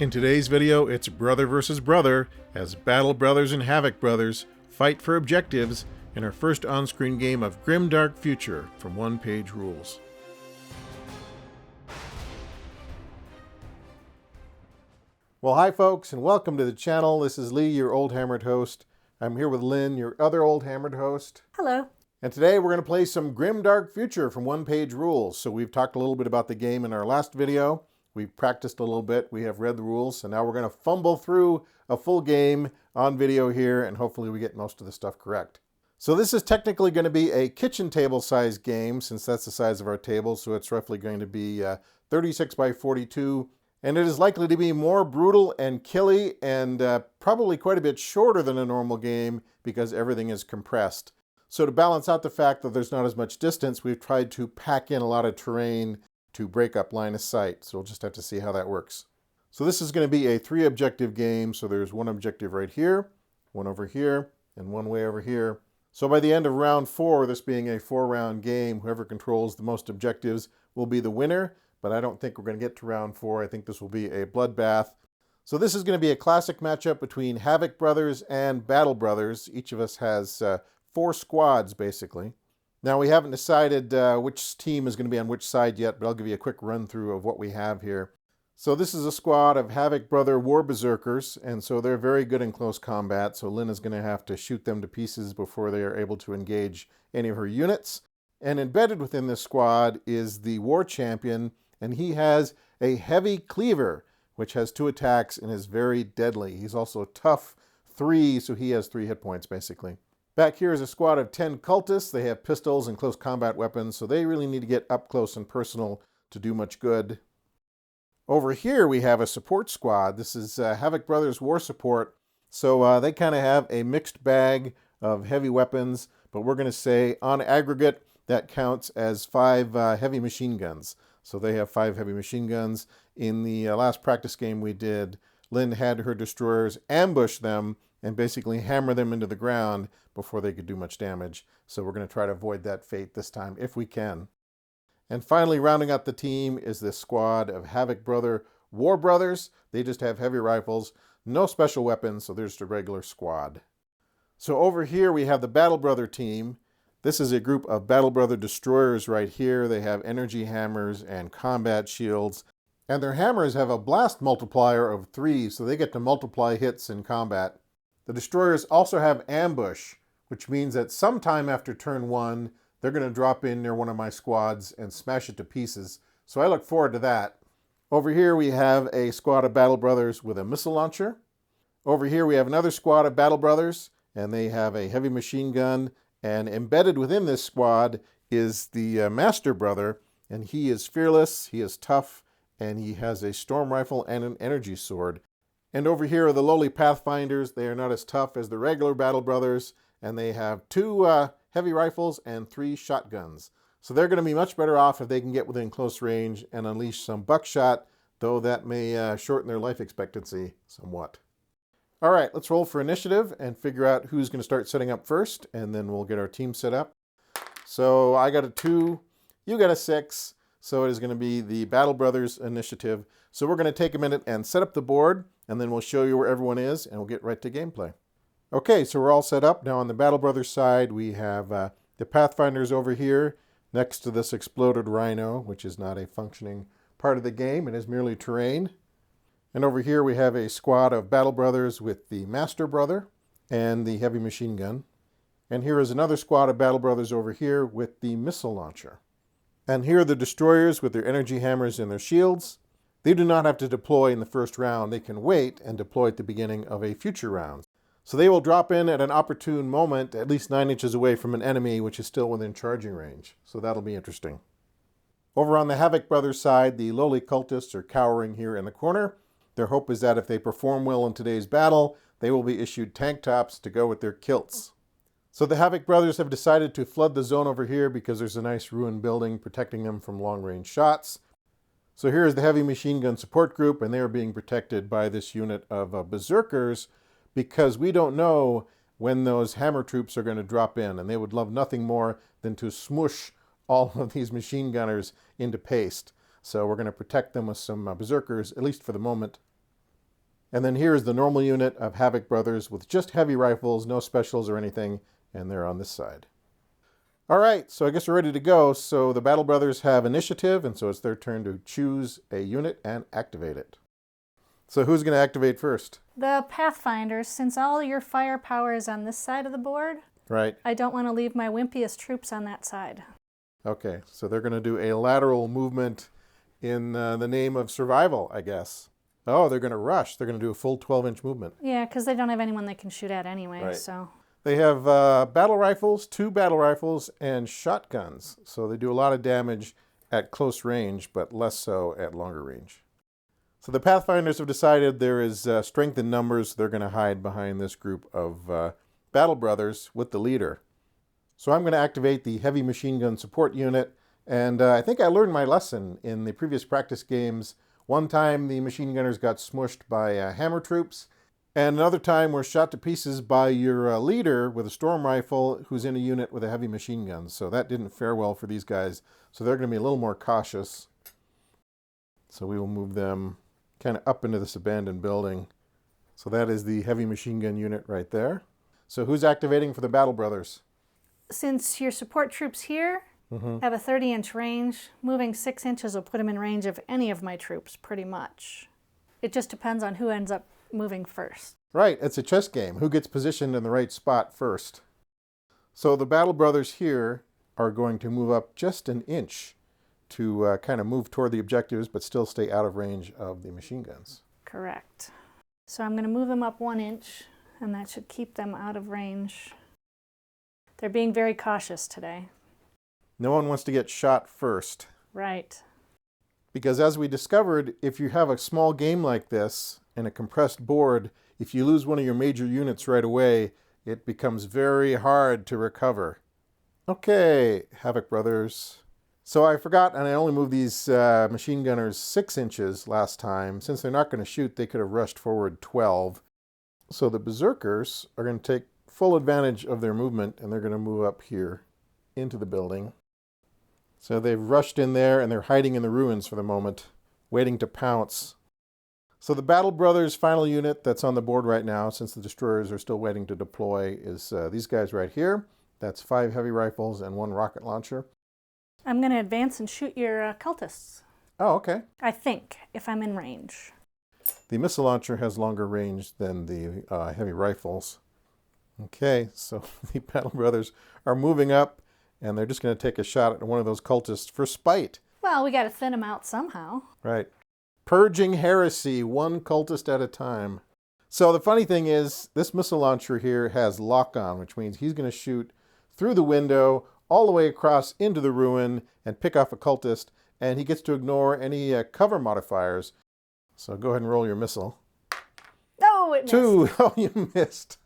In today's video, it's brother versus brother as Battle Brothers and Havoc Brothers fight for objectives in our first on-screen game of Grimdark Future from one-page rules. Well, hi folks, and welcome to the channel. This is Lee, your old hammered host. I'm here with Lynn, your other old hammered host. Hello. And today we're going to play some Grimdark Future from one-page rules. So we've talked a little bit about the game in our last video. We've practiced a little bit. We have read the rules. So now we're going to fumble through a full game on video here, and hopefully we get most of the stuff correct. So this is technically going to be a kitchen table size game, since that's the size of our table. So it's roughly going to be 36 by 42. And it is likely to be more brutal and killy, and probably quite a bit shorter than a normal game because everything is compressed. So to balance out the fact that there's not as much distance, we've tried to pack in a lot of terrain to break up line of sight. So we'll just have to see how that works. So this is going to be a 3-objective game. So there's one objective right here, one over here, and one way over here. So by the end of round 4, this being a 4-round game, whoever controls the most objectives will be the winner. But I don't think we're going to get to round 4. I think this will be a bloodbath. So this is going to be a classic matchup between Havoc Brothers and Battle Brothers. Each of us has 4 squads, basically. Now, we haven't decided which team is going to be on which side yet, but I'll give you a quick run-through of what we have here. So this is a squad of Havoc Brother War Berserkers, and so they're very good in close combat, so Lynn is going to have to shoot them to pieces before they are able to engage any of her units. And embedded within this squad is the War Champion, and he has a Heavy Cleaver, which has 2 attacks and is very deadly. He's also tough 3, so he has 3 hit points, basically. Back here is a squad of 10 Cultists. They have pistols and close combat weapons, so they really need to get up close and personal to do much good. Over here we have a support squad. This is Havoc Brothers War Support. So they kind of have a mixed bag of heavy weapons, but we're going to say on aggregate that counts as 5 heavy machine guns. So they have 5 heavy machine guns. In the last practice game we did, Lynn had her destroyers ambush them and basically hammer them into the ground before they could do much damage. So we're going to try to avoid that fate this time if we can. And finally, rounding out the team is this squad of Havoc Brother War Brothers. They just have heavy rifles, no special weapons, so there's the regular squad. So over here we have the Battle Brother team. This is a group of Battle Brother destroyers right here. They have energy hammers and combat shields. And their hammers have a blast multiplier of 3, so they get to multiply hits in combat. The destroyers also have ambush, which means that sometime after turn 1, they're going to drop in near one of my squads and smash it to pieces. So I look forward to that. Over here we have a squad of Battle Brothers with a missile launcher. Over here we have another squad of Battle Brothers, and they have a heavy machine gun. And embedded within this squad is the Master Brother, and he is fearless, he is tough, and he has a storm rifle and an energy sword. And over here are the lowly Pathfinders. They are not as tough as the regular Battle Brothers, and they have 2 heavy rifles and 3 shotguns. So they're going to be much better off if they can get within close range and unleash some buckshot, though that may shorten their life expectancy somewhat. All right, let's roll for initiative and figure out who's going to start setting up first, and then we'll get our team set up. So I got a 2, you got a 6, so it is going to be the Battle Brothers initiative. So we're going to take a minute and set up the board, and then we'll show you where everyone is, and we'll get right to gameplay. Okay, so we're all set up. Now on the Battle Brothers side, we have the Pathfinders over here next to this exploded rhino, which is not a functioning part of the game. It is merely terrain. And over here we have a squad of Battle Brothers with the Master Brother and the heavy machine gun. And here is another squad of Battle Brothers over here with the missile launcher. And here are the destroyers with their energy hammers and their shields. They do not have to deploy in the first round. They can wait and deploy at the beginning of a future round. So they will drop in at an opportune moment, at least 9 inches away from an enemy, which is still within charging range. So that'll be interesting. Over on the Havoc Brothers side, the lowly cultists are cowering here in the corner. Their hope is that if they perform well in today's battle, they will be issued tank tops to go with their kilts. So the Havoc Brothers have decided to flood the zone over here because there's a nice ruined building protecting them from long-range shots. So here is the heavy machine gun support group, and they are being protected by this unit of berserkers because we don't know when those hammer troops are going to drop in, and they would love nothing more than to smush all of these machine gunners into paste. So we're going to protect them with some berserkers, at least for the moment. And then here's the normal unit of Havoc Brothers with just heavy rifles, no specials or anything, and they're on this side. All right, so I guess we're ready to go. So the Battle Brothers have initiative, and so it's their turn to choose a unit and activate it. So who's going to activate first? The Pathfinders, since all your firepower is on this side of the board, right. I don't want to leave my wimpiest troops on that side. Okay, so they're going to do a lateral movement in the name of survival, I guess. Oh, they're going to rush. They're going to do a full 12-inch movement. Yeah, because they don't have anyone they can shoot at anyway, right. so... They have battle rifles, 2 battle rifles, and shotguns. So they do a lot of damage at close range, but less so at longer range. So the Pathfinders have decided there is strength in numbers. They're going to hide behind this group of Battle Brothers with the leader. So I'm going to activate the heavy machine gun support unit. And I think I learned my lesson in the previous practice games. One time the machine gunners got smushed by hammer troops. And another time we're shot to pieces by your leader with a storm rifle who's in a unit with a heavy machine gun. So that didn't fare well for these guys. So they're going to be a little more cautious. So we will move them kind of up into this abandoned building. So that is the heavy machine gun unit right there. So who's activating for the Battle Brothers? Since your support troops here have a 30-inch range, moving 6 inches will put them in range of any of my troops, pretty much. It just depends on who ends up moving first. Right, it's a chess game. Who gets positioned in the right spot first? So the Battle Brothers here are going to move up just an inch to kind of move toward the objectives, but still stay out of range of the machine guns. Correct. So I'm going to move them up 1 inch, and that should keep them out of range. They're being very cautious today. No one wants to get shot first. Right. Because as we discovered, if you have a small game like this, and a compressed board, if you lose one of your major units right away, it becomes very hard to recover. Okay, Havoc Brothers. So I forgot, and I only moved these machine gunners 6 inches last time. Since they're not going to shoot, they could have rushed forward 12. So the Berserkers are going to take full advantage of their movement, and they're going to move up here into the building. So they've rushed in there, and they're hiding in the ruins for the moment, waiting to pounce. So the Battle Brothers final unit that's on the board right now, since the destroyers are still waiting to deploy, is these guys right here. That's 5 heavy rifles and 1 rocket launcher. I'm going to advance and shoot your cultists. Oh, okay. I think, if I'm in range. The missile launcher has longer range than the heavy rifles. Okay, so the Battle Brothers are moving up, and they're just going to take a shot at one of those cultists for spite. Well, we got to thin them out somehow. Right. Purging heresy, 1 cultist at a time. So the funny thing is, this missile launcher here has lock-on, which means he's going to shoot through the window, all the way across into the ruin, and pick off a cultist, and he gets to ignore any cover modifiers. So go ahead and roll your missile. Oh, it missed. 2! Oh, you missed.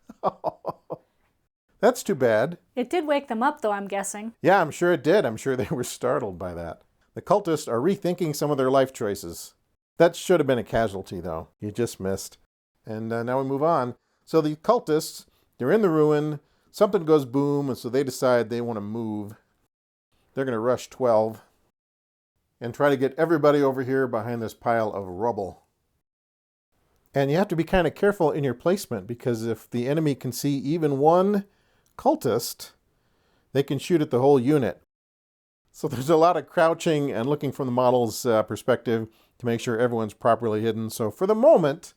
That's too bad. It did wake them up, though, I'm guessing. Yeah, I'm sure it did. I'm sure they were startled by that. The cultists are rethinking some of their life choices. That should have been a casualty, though. You just missed. And now we move on. So the cultists, they're in the ruin. Something goes boom, and so they decide they want to move. They're going to rush 12 and try to get everybody over here behind this pile of rubble. And you have to be kind of careful in your placement, because if the enemy can see even 1 cultist, they can shoot at the whole unit. So there's a lot of crouching and looking from the model's perspective to make sure everyone's properly hidden. So for the moment,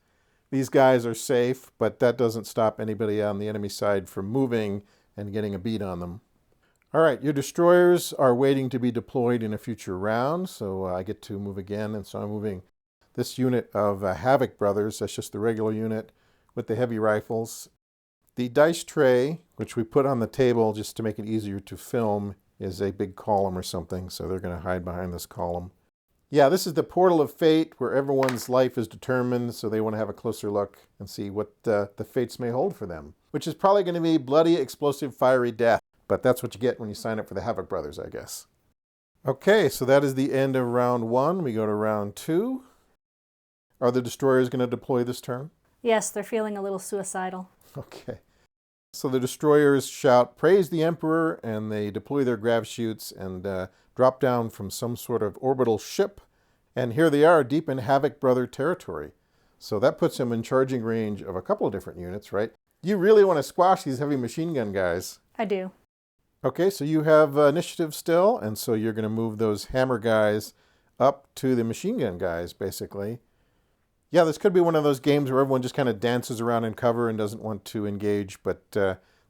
these guys are safe, but that doesn't stop anybody on the enemy side from moving and getting a beat on them. All right, your destroyers are waiting to be deployed in a future round, so I get to move again, and so I'm moving this unit of Havoc Brothers. That's just the regular unit with the heavy rifles. The dice tray, which we put on the table just to make it easier to film, is a big column or something, so they're going to hide behind this column. Yeah, this is the portal of fate where everyone's life is determined, so they want to have a closer look and see what the fates may hold for them, which is probably going to be bloody, explosive, fiery death. But that's what you get when you sign up for the Havoc Brothers, I guess. Okay, so that is the end of round 1. We go to round 2. Are the destroyers going to deploy this turn? Yes, they're feeling a little suicidal. Okay. So the destroyers shout, "Praise the Emperor," and they deploy their grav chutes and drop down from some sort of orbital ship. And here they are, deep in Havoc Brother territory. So that puts him in charging range of a couple of different units, right? You really want to squash these heavy machine gun guys. I do. Okay, so you have initiative still, and so you're going to move those hammer guys up to the machine gun guys, basically. Yeah, this could be one of those games where everyone just kind of dances around in cover and doesn't want to engage, but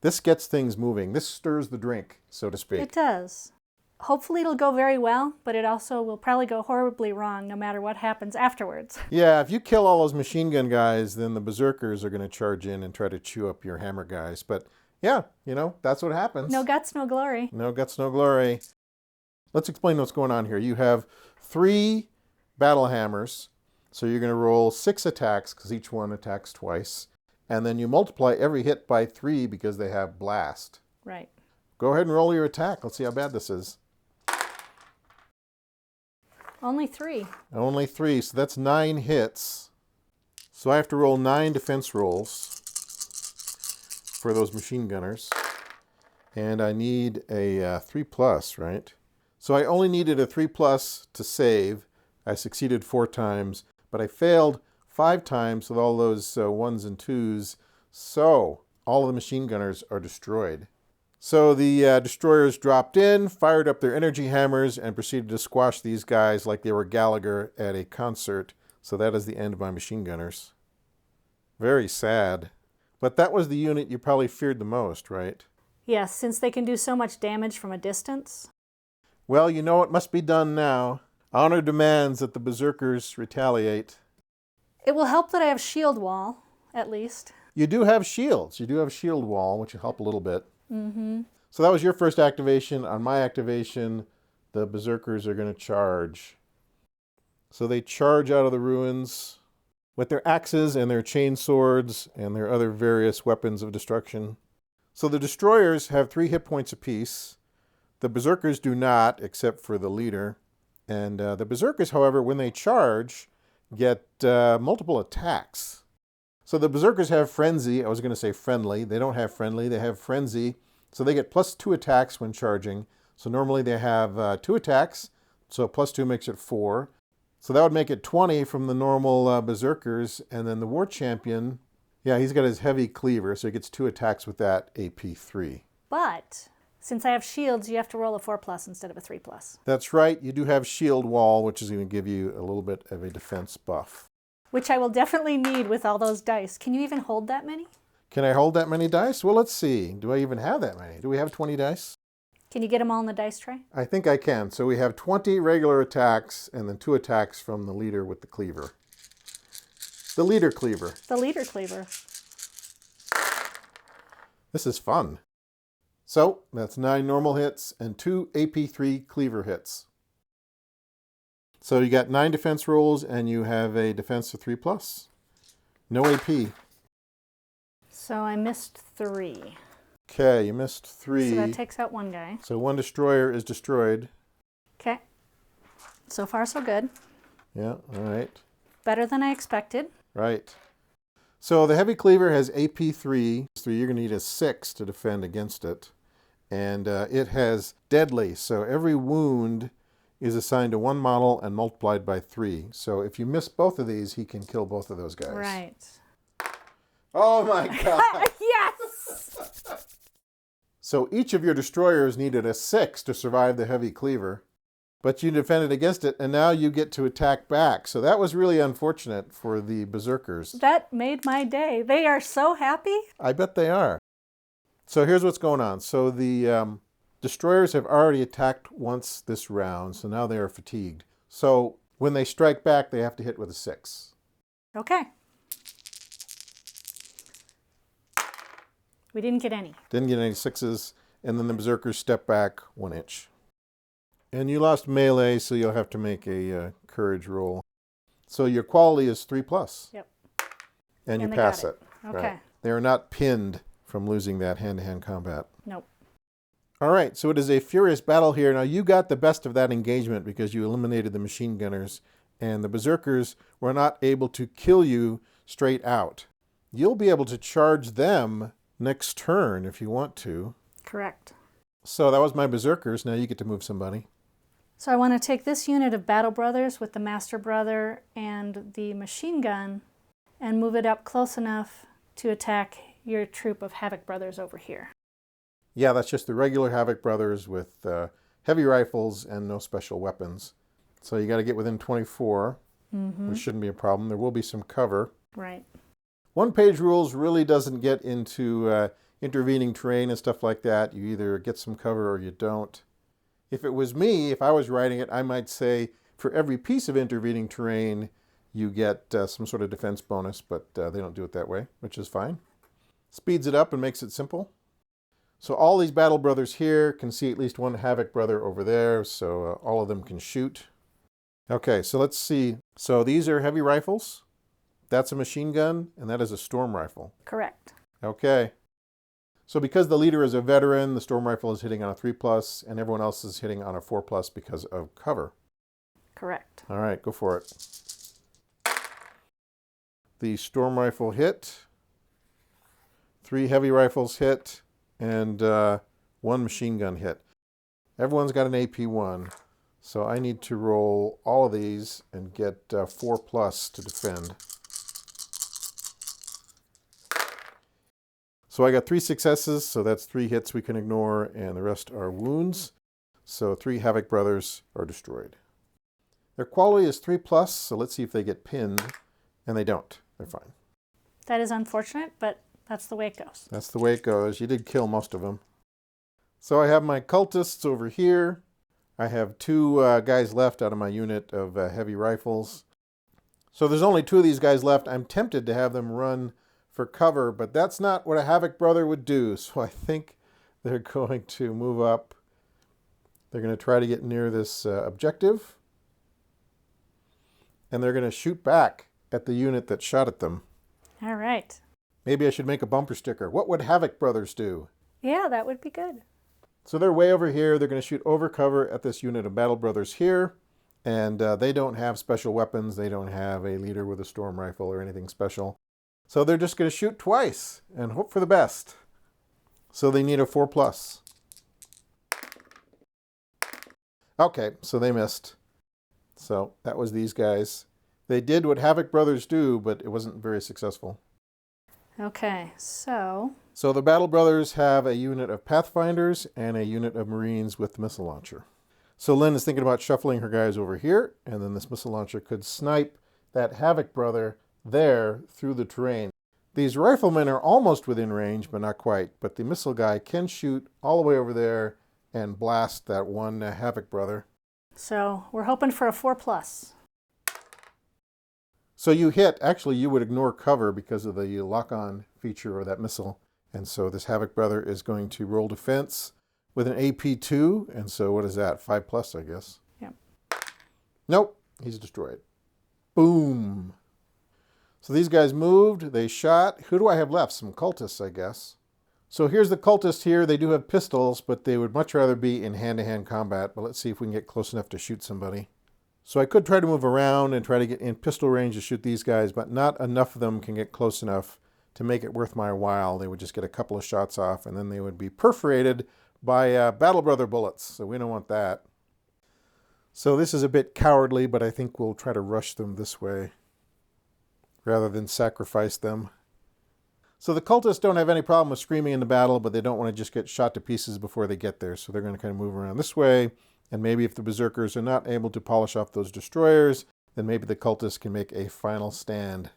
this gets things moving. This stirs the drink, so to speak. It does. Hopefully it'll go very well, but it also will probably go horribly wrong no matter what happens afterwards. Yeah, if you kill all those machine gun guys, then the berserkers are going to charge in and try to chew up your hammer guys. But yeah, you know, that's what happens. No guts, no glory. No guts, no glory. Let's explain what's going on here. You have 3 battle hammers, so you're going to roll 6 attacks because each one attacks twice. And then you multiply every hit by 3 because they have blast. Right. Go ahead and roll your attack. Let's see how bad this is. Only 3. Only 3, so that's 9 hits. So I have to roll 9 defense rolls for those machine gunners. And I need a 3+, right? So I only needed a 3+ to save. I succeeded 4 times, but I failed 5 times with all those 1s and 2s. So all of the machine gunners are destroyed. So the destroyers dropped in, fired up their energy hammers, and proceeded to squash these guys like they were Gallagher at a concert. So that is the end of my machine gunners. Very sad. But that was the unit you probably feared the most, right? Yes, since they can do so much damage from a distance. Well, you know what must be done now. Honor demands that the berserkers retaliate. It will help that I have shield wall, at least. You do have shields. You do have shield wall, which will help a little bit. Mm-hmm. So that was your first activation. On my activation, the berserkers are going to charge. So they charge out of the ruins with their axes and their chain swords and their other various weapons of destruction. So the destroyers have 3 hit points apiece. The berserkers do not, except for the leader. And the berserkers, however, when they charge, get multiple attacks. So the berserkers have frenzy. I was going to say friendly. They don't have friendly. They have frenzy. So they get +2 attacks when charging. So normally they have 2 attacks. So +2 makes it 4. So that would make it 20 from the normal berserkers. And then the war champion, yeah, he's got his heavy cleaver. So he gets 2 attacks with that AP3. But since I have shields, you have to roll a 4+ instead of a 3+. That's right. You do have shield wall, which is going to give you a little bit of a defense buff. Which I will definitely need with all those dice. Can you even hold that many? Can I hold that many dice? Well, let's see. Do I even have that many? Do we have 20 dice? Can you get them all in the dice tray? I think I can. So we have 20 regular attacks and then 2 attacks from the leader with the cleaver. The leader cleaver. The leader cleaver. This is fun. So that's 9 normal hits and 2 AP3 cleaver hits. So you got 9 defense rolls and you have a defense of 3+. No AP. So I missed 3. Okay, you missed 3. So that takes out 1 guy. So 1 destroyer is destroyed. Okay. So far, so good. Yeah, all right. Better than I expected. Right. So the heavy cleaver has AP3. So you're going to need a 6 to defend against it. And it has deadly. So every wound is assigned to 1 model and multiplied by 3. So if you miss both of these, he can kill both of those guys. Right. Oh my God. Yes! So each of your destroyers needed a 6 to survive the heavy cleaver. But you defended against it, and now you get to attack back. So that was really unfortunate for the berserkers. That made my day. They are so happy. I bet they are. So here's what's going on. So the destroyers have already attacked once this round, so now they are fatigued. So when they strike back, they have to hit with a 6. Okay. We didn't get any. Didn't get any 6s, and then the berserkers step back 1 inch. And you lost melee, so you'll have to make a courage roll. So your quality is 3+. Yep. And you they pass got it. Okay. Right. They are not pinned from losing that hand-to-hand combat. Nope. All right, so it is a furious battle here. Now, you got the best of that engagement because you eliminated the machine gunners, and the berserkers were not able to kill you straight out. You'll be able to charge them next turn if you want to. Correct. So that was my berserkers. Now you get to move somebody. So I want to take this unit of Battle Brothers with the Master Brother and the machine gun and move it up close enough to attack your troop of Havoc Brothers over here. Yeah, that's just the regular Havoc Brothers with heavy rifles and no special weapons. So you got to get within 24, which shouldn't be a problem. There will be some cover. Right. One-page rules really doesn't get into intervening terrain and stuff like that. You either get some cover or you don't. If it was me, if I was writing it, I might say for every piece of intervening terrain, you get some sort of defense bonus, but they don't do it that way, which is fine. Speeds it up and makes it simple. So all these Battle Brothers here can see at least one Havoc Brother over there, so all of them can shoot. Okay, so let's see. So these are heavy rifles. That's a machine gun, and that is a storm rifle. Correct. Okay. So because the leader is a veteran, the storm rifle is hitting on a 3+, and everyone else is hitting on a 4+ because of cover. Correct. All right, go for it. The storm rifle hit. 3 heavy rifles hit. And 1 machine gun hit. Everyone's got an AP1. So I need to roll all of these and get 4+ to defend. So I got 3 successes, so that's 3 hits we can ignore, and the rest are wounds. So 3 Havoc Brothers are destroyed. Their quality is 3+, so let's see if they get pinned. And they don't. They're fine. That is unfortunate, but that's the way it goes. That's the way it goes. You did kill most of them. So I have my cultists over here. I have 2 guys left out of my unit of heavy rifles. So there's only 2 of these guys left. I'm tempted to have them run for cover, but that's not what a Havoc Brother would do. So I think they're going to move up. They're going to try to get near this objective. And they're going to shoot back at the unit that shot at them. All right. Maybe I should make a bumper sticker. What would Havoc Brothers do? Yeah, that would be good. So they're way over here. They're going to shoot over cover at this unit of Battle Brothers here. And they don't have special weapons. They don't have a leader with a storm rifle or anything special. So they're just going to shoot twice and hope for the best. So they need a 4+. Okay, so they missed. So that was these guys. They did what Havoc Brothers do, but it wasn't very successful. Okay, so So the Battle Brothers have a unit of Pathfinders and a unit of Marines with the missile launcher. So Lynn is thinking about shuffling her guys over here, and then this missile launcher could snipe that Havoc Brother there through the terrain. These riflemen are almost within range, but not quite. But the missile guy can shoot all the way over there and blast that one Havoc Brother. So we're hoping for a 4+. So you hit. Actually, you would ignore cover because of the lock-on feature of that missile. And so this Havoc Brother is going to roll defense with an AP2. And so what is that? 5+, I guess. Yep. Nope. He's destroyed. Boom. So these guys moved. They shot. Who do I have left? Some cultists, I guess. So here's the cultists here. They do have pistols, but they would much rather be in hand-to-hand combat. But let's see if we can get close enough to shoot somebody. So I could try to move around and try to get in pistol range to shoot these guys, but not enough of them can get close enough to make it worth my while. They would just get a couple of shots off, and then they would be perforated by Battle Brother bullets. So we don't want that. So this is a bit cowardly, but I think we'll try to rush them this way rather than sacrifice them. So the cultists don't have any problem with screaming in the battle, but they don't want to just get shot to pieces before they get there. So they're going to kind of move around this way. And maybe if the berserkers are not able to polish off those destroyers, then maybe the cultists can make a final stand.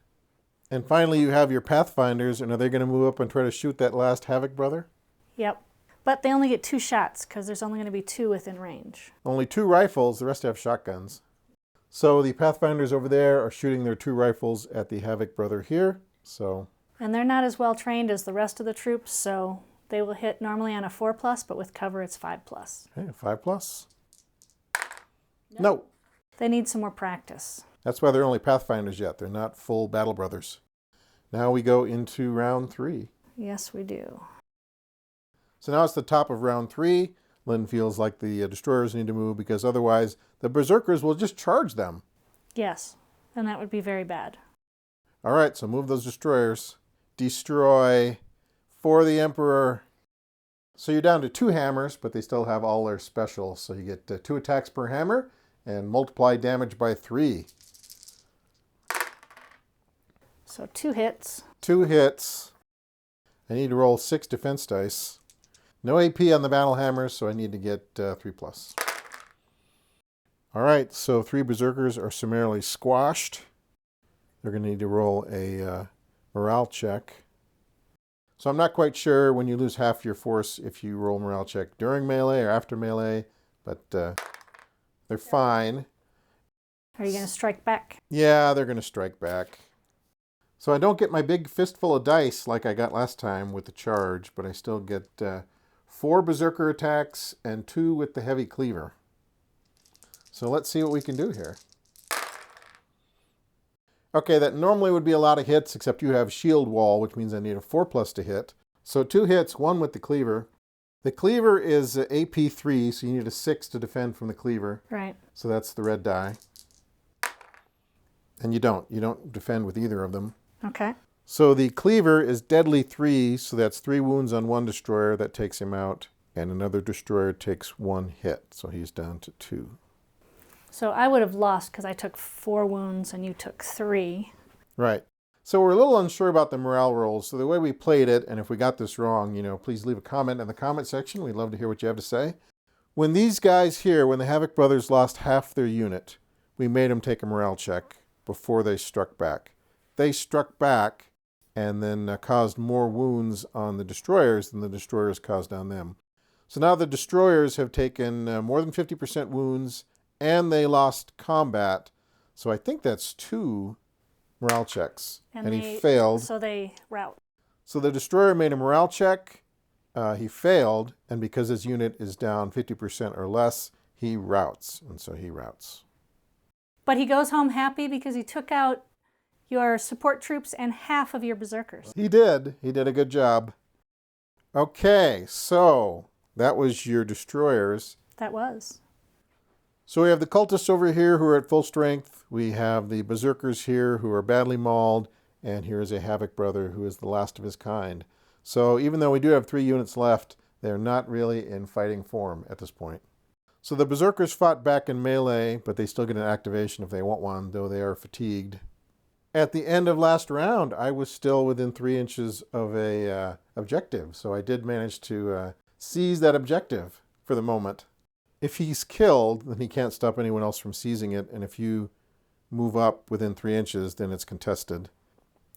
And finally, you have your Pathfinders, and are they going to move up and try to shoot that last Havoc Brother? Yep. But they only get 2 shots because there's only going to be 2 within range. Only 2 rifles, the rest have shotguns. So the Pathfinders over there are shooting their 2 rifles at the Havoc Brother here. And they're not as well trained as the rest of the troops, so they will hit normally on a 4+, but with cover it's 5+. Okay, 5+. No. They need some more practice. That's why they're only Pathfinders yet. They're not full Battle Brothers. Now we go into round 3. Yes, we do. So now it's the top of round 3. Lynn feels like the destroyers need to move because otherwise the berserkers will just charge them. Yes, and that would be very bad. All right, so move those destroyers. Destroy for the Emperor. So you're down to 2 hammers, but they still have all their specials. So you get 2 attacks per hammer and multiply damage by 3. So 2 hits. 2 hits. I need to roll 6 defense dice. No AP on the battle hammers, so I need to get 3+. All right, so 3 berserkers are summarily squashed. They're going to need to roll a morale check. So I'm not quite sure when you lose half your force if you roll a morale check during melee or after melee, but they're fine. Are you going to strike back? Yeah, they're going to strike back. So I don't get my big fistful of dice like I got last time with the charge, but I still get 4 berserker attacks and 2 with the heavy cleaver. So let's see what we can do here. Okay, that normally would be a lot of hits, except you have shield wall, which means I need a 4+ to hit. So 2 hits, 1 with the cleaver. The cleaver is AP 3, so you need a 6 to defend from the cleaver. Right. So that's the red die. And you don't defend with either of them. Okay. So the cleaver is deadly 3, so that's 3 wounds on 1 destroyer. That takes him out. And another destroyer takes 1 hit, so he's down to 2. So I would have lost because I took 4 wounds and you took 3. Right. So we're a little unsure about the morale rolls. So the way we played it, and if we got this wrong, please leave a comment in the comment section. We'd love to hear what you have to say. When these guys here, when the Havoc Brothers lost half their unit, we made them take a morale check before they struck back. They struck back and then caused more wounds on the destroyers than the destroyers caused on them. So now the destroyers have taken more than 50% wounds, and they lost combat. So I think that's 2 morale checks. And he failed. So they rout. So the destroyer made a morale check. He failed. And because his unit is down 50% or less, he routs. And so he routs. But he goes home happy because he took out your support troops and half of your berserkers. He did. He did a good job. Okay, so that was your destroyers. That was. So we have the cultists over here who are at full strength. We have the berserkers here who are badly mauled. And here is a Havoc brother who is the last of his kind. So even though we do have 3 units left, they're not really in fighting form at this point. So the berserkers fought back in melee, but they still get an activation if they want one, though they are fatigued. At the end of last round, I was still within 3 inches of a objective. So I did manage to seize that objective for the moment. If he's killed, then he can't stop anyone else from seizing it. And if you move up within 3 inches, then it's contested.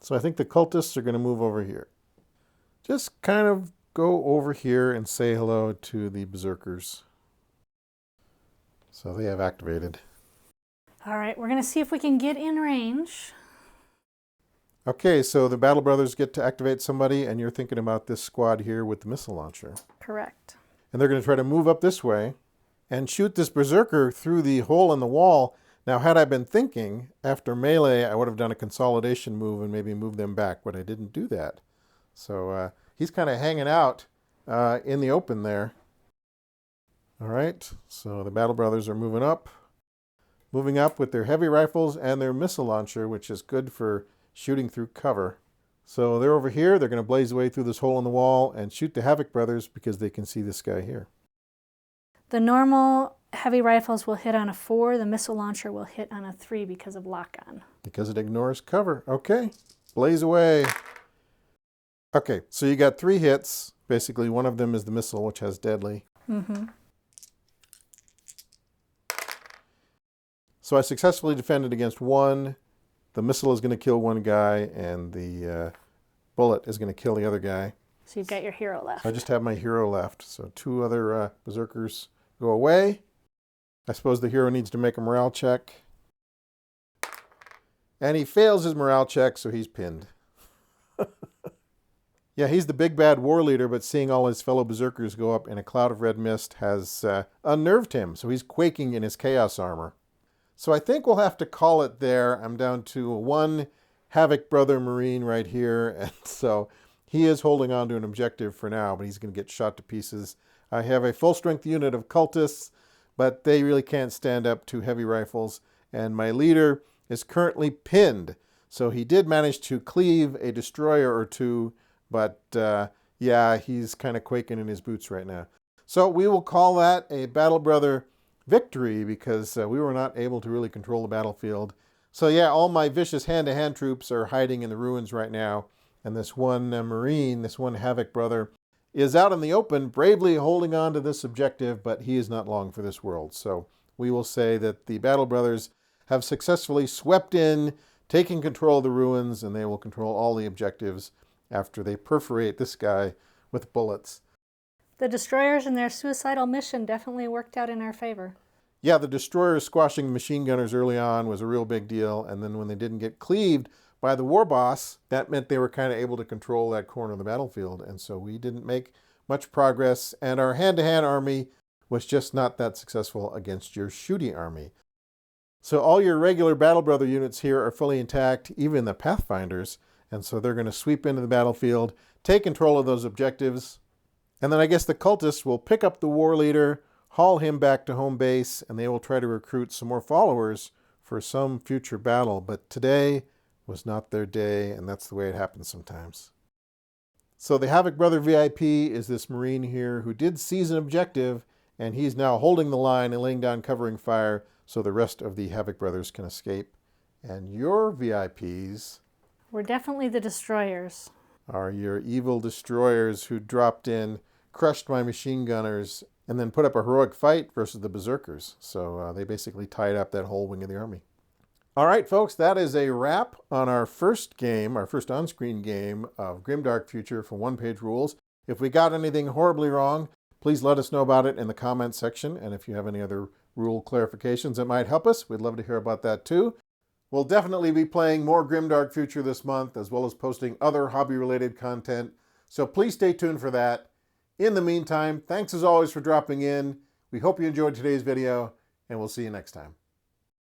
So I think the cultists are going to move over here. Just kind of go over here and say hello to the berserkers. So they have activated. All right, we're going to see if we can get in range. Okay, so the Battle Brothers get to activate somebody, and you're thinking about this squad here with the missile launcher. Correct. And they're going to try to move up this way and shoot this berserker through the hole in the wall. Now, had I been thinking, after melee, I would have done a consolidation move and maybe moved them back, but I didn't do that. So he's kind of hanging out in the open there. All right, so the Battle Brothers are moving up with their heavy rifles and their missile launcher, which is good for shooting through cover. So they're over here. They're going to blaze away through this hole in the wall and shoot the Havoc Brothers because they can see this guy here. The normal heavy rifles will hit on a 4. The missile launcher will hit on a 3 because of lock-on. Because it ignores cover. Okay, blaze away. Okay, so you got 3 hits. Basically, one of them is the missile, which has deadly. Mm-hmm. So I successfully defended against 1. The missile is going to kill 1 guy, and the bullet is going to kill the other guy. So you've got your hero left. I just have my hero left. So 2 other berserkers go away. I suppose the hero needs to make a morale check. And he fails his morale check, so he's pinned. Yeah, he's the big bad war leader, but seeing all his fellow berserkers go up in a cloud of red mist has unnerved him, so he's quaking in his chaos armor. So I think we'll have to call it there. I'm down to 1 Havoc Brother Marine right here, and so he is holding on to an objective for now, but he's going to get shot to pieces. I have a full-strength unit of cultists, but they really can't stand up to heavy rifles, and my leader is currently pinned. So he did manage to cleave a destroyer or 2, but yeah, he's kind of quaking in his boots right now. So we will call that a Battle Brother victory because we were not able to really control the battlefield. So yeah, all my vicious hand-to-hand troops are hiding in the ruins right now. And this one Marine, this one Havoc brother, is out in the open, bravely holding on to this objective, but he is not long for this world. So we will say that the Battle Brothers have successfully swept in, taking control of the ruins, and they will control all the objectives after they perforate this guy with bullets. The destroyers and their suicidal mission definitely worked out in our favor. Yeah, the destroyers squashing machine gunners early on was a real big deal, and then when they didn't get cleaved by the war boss, that meant they were kind of able to control that corner of the battlefield, and so we didn't make much progress, and our hand-to-hand army was just not that successful against your shooty army. So all your regular Battle Brother units here are fully intact, even the Pathfinders, and so they're going to sweep into the battlefield, take control of those objectives, and then I guess the Cultists will pick up the war leader, haul him back to home base, and they will try to recruit some more followers for some future battle. But today was not their day, and that's the way it happens sometimes. So the Havoc Brother VIP is this Marine here who did seize an objective, and he's now holding the line and laying down covering fire so the rest of the Havoc Brothers can escape. And your VIPs... We're definitely the destroyers. Are your evil destroyers who dropped in, crushed my machine gunners, and then put up a heroic fight versus the Berserkers. So they basically tied up that whole wing of the army. All right, folks, that is a wrap on our first game, our first on-screen game of Grimdark Future from One Page Rules. If we got anything horribly wrong, please let us know about it in the comments section. And if you have any other rule clarifications that might help us, we'd love to hear about that too. We'll definitely be playing more Grimdark Future this month, as well as posting other hobby-related content. So please stay tuned for that. In the meantime, thanks as always for dropping in. We hope you enjoyed today's video, and we'll see you next time.